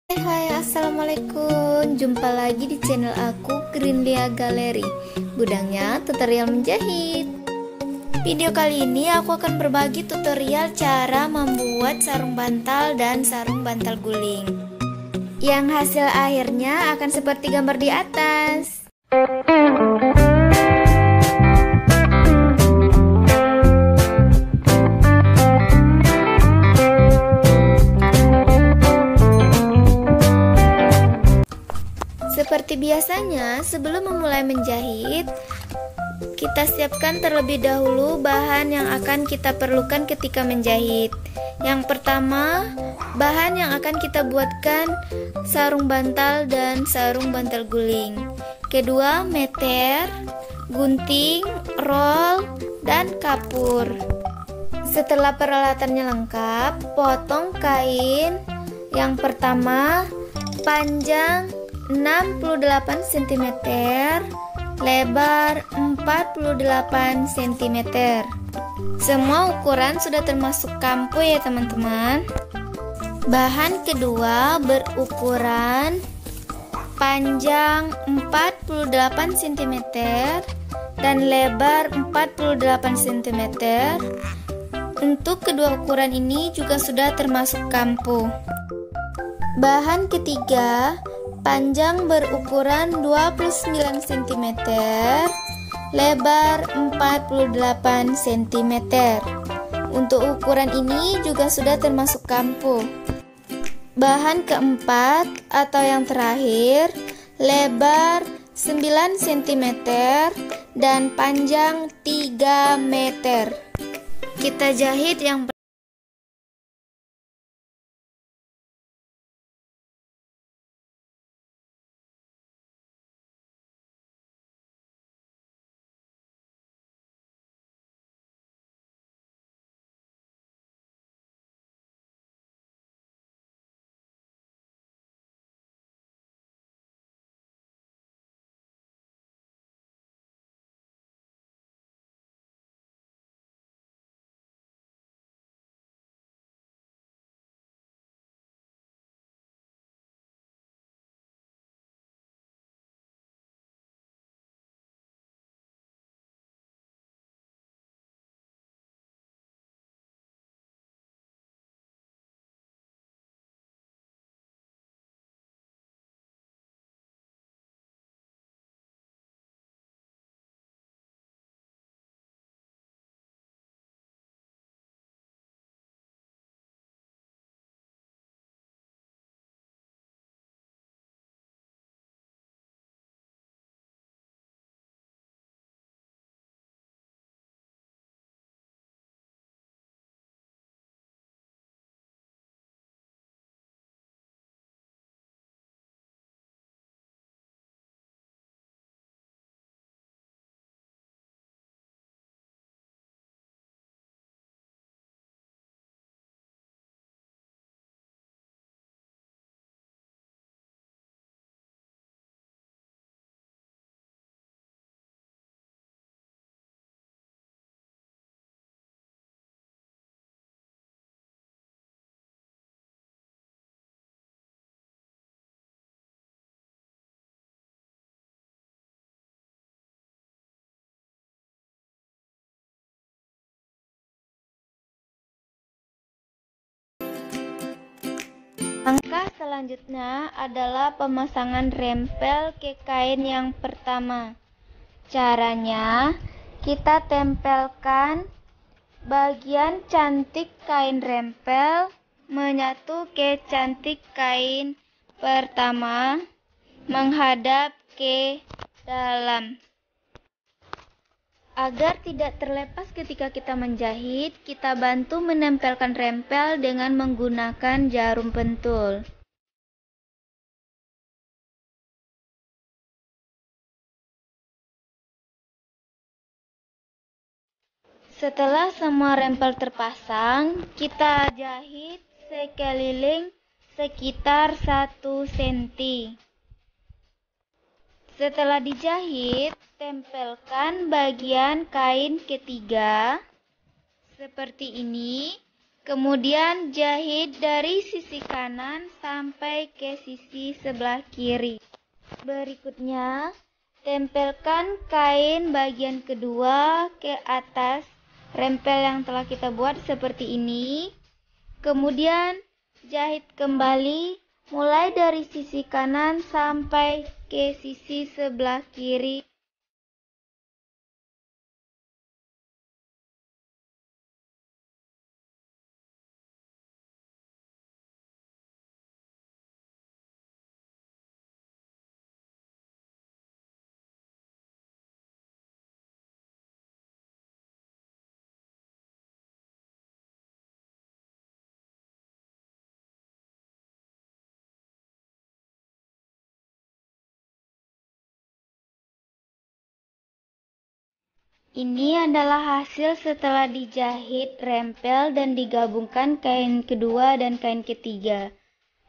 Hai, assalamualaikum. Jumpa lagi di channel aku, Grindia Galeri. Gudangnya tutorial menjahit. Video kali ini aku akan berbagi tutorial cara membuat sarung bantal dan sarung bantal guling, yang hasil akhirnya akan seperti gambar di atas. Seperti biasanya, sebelum memulai menjahit, kita siapkan terlebih dahulu bahan yang akan kita perlukan ketika menjahit. Yang pertama, bahan yang akan kita buatkan sarung bantal dan sarung bantal guling. Kedua, meter, gunting, roll, dan kapur. Setelah peralatannya lengkap, potong kain. Yang pertama, panjang 68 cm, lebar 48 cm. Semua ukuran sudah termasuk kampu ya teman-teman. Bahan kedua berukuran panjang 48 cm dan lebar 48 cm. Untuk kedua ukuran ini juga sudah termasuk kampu. Bahan ketiga, panjang berukuran 29 cm, lebar 48 cm. Untuk ukuran ini juga sudah termasuk kampu. Bahan keempat atau yang terakhir, lebar 9 cm dan panjang 3 meter. Kita jahit yang langkah selanjutnya adalah pemasangan rempel ke kain yang pertama. Caranya, kita tempelkan bagian cantik kain rempel menyatu ke cantik kain pertama menghadap ke dalam. Agar tidak terlepas ketika kita menjahit, kita bantu menempelkan rempel dengan menggunakan jarum pentul. Setelah semua rempel terpasang, kita jahit sekeliling sekitar 1 cm. Setelah dijahit, tempelkan bagian kain ketiga seperti ini Kemudian jahit dari sisi kanan sampai ke sisi sebelah kiri. Berikutnya, tempelkan kain bagian kedua ke atas rempel yang telah kita buat seperti ini. Kemudian jahit kembali mulai dari sisi kanan sampai ke sisi sebelah kiri. Ini adalah hasil setelah dijahit rempel dan digabungkan kain kedua dan kain ketiga.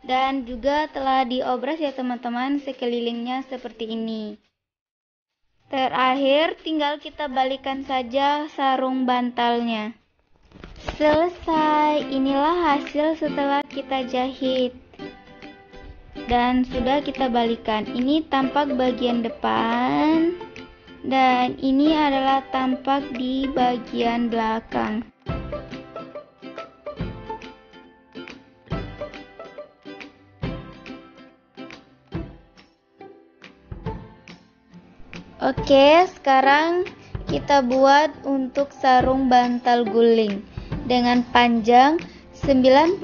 Dan juga telah diobras ya teman-teman sekelilingnya seperti ini. Terakhir tinggal kita balikan saja sarung bantalnya. Selesai, inilah hasil setelah kita jahit. Dan sudah kita balikan. Ini tampak bagian depan. Dan ini adalah tampak di bagian belakang. Oke, sekarang kita buat untuk sarung bantal guling dengan panjang 92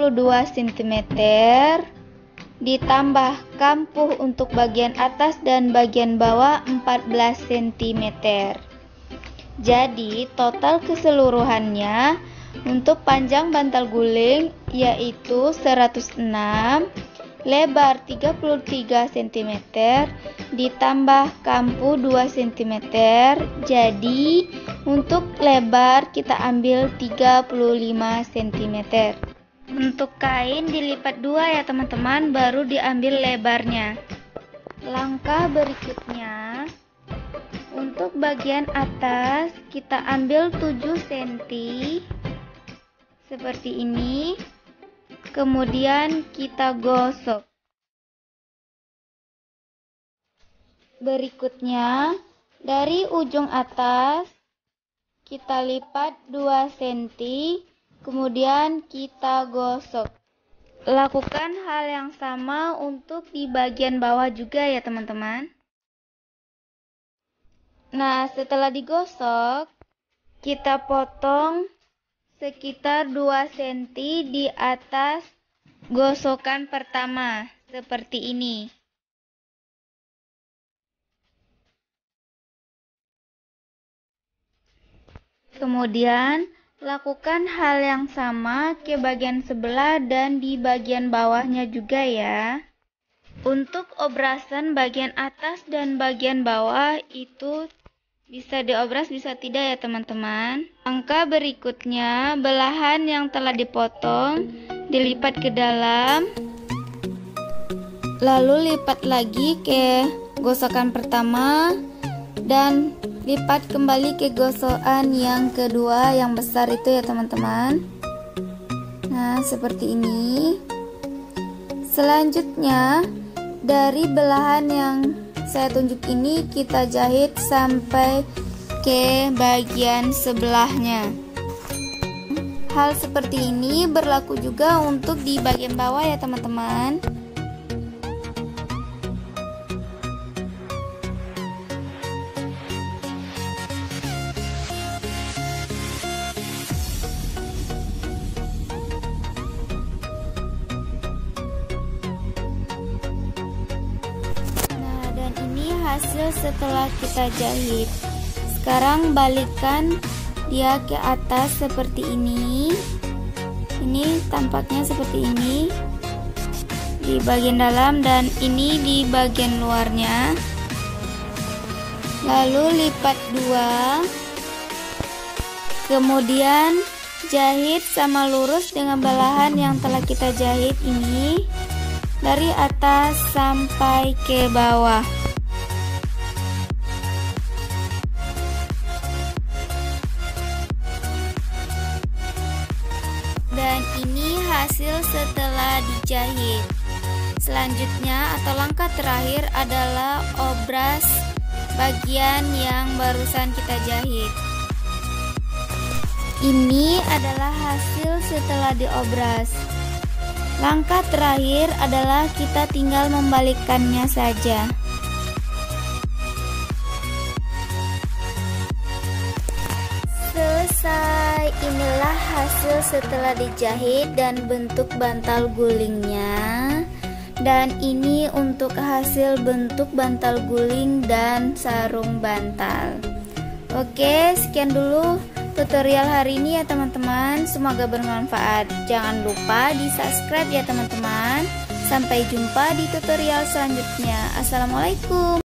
cm ditambah kampuh untuk bagian atas dan bagian bawah 14 cm. Jadi total keseluruhannya untuk panjang bantal guling yaitu 106, lebar 33 cm ditambah kampuh 2 cm. Jadi untuk lebar kita ambil 35 cm. Untuk kain dilipat dua ya teman-teman, baru diambil lebarnya. Langkah berikutnya, untuk bagian atas kita ambil 7 cm seperti ini. Kemudian kita gosok. Berikutnya, dari ujung atas kita lipat 2 cm. Kemudian kita gosok. Lakukan hal yang sama untuk di bagian bawah juga ya teman-teman. Nah, setelah digosok, kita potong sekitar 2 cm di atas gosokan pertama, seperti ini. Kemudian, lakukan hal yang sama ke bagian sebelah dan di bagian bawahnya juga ya. Untuk obrasan bagian atas dan bagian bawah itu bisa diobras bisa tidak ya teman-teman. Langkah berikutnya, belahan yang telah dipotong dilipat ke dalam. Lalu lipat lagi ke gosokan pertama dan lipat kembali ke gosokan yang kedua yang besar itu ya teman-teman. Nah, seperti ini. Selanjutnya, dari belahan yang saya tunjuk ini kita jahit sampai ke bagian sebelahnya. Hal seperti ini berlaku juga untuk di bagian bawah ya teman-teman. Hasil setelah kita jahit. Sekarang balikkan dia ke atas seperti ini. Ini tampaknya seperti ini di bagian dalam dan ini di bagian luarnya. Lalu lipat dua. Kemudian jahit sama lurus dengan belahan yang telah kita jahit ini dari atas sampai ke bawah. Dan hasil setelah dijahit. Selanjutnya atau langkah terakhir adalah obras bagian yang barusan kita jahit. Ini adalah hasil setelah diobras. Langkah terakhir adalah kita tinggal membalikkannya saja. Selesai. Inilah hasil setelah dijahit dan bentuk bantal gulingnya. Dan ini untuk hasil bentuk bantal guling dan sarung bantal. Oke, sekian dulu tutorial hari ini ya teman-teman. Semoga bermanfaat. Jangan lupa di subscribe ya teman-teman. Sampai jumpa di tutorial selanjutnya. Assalamualaikum.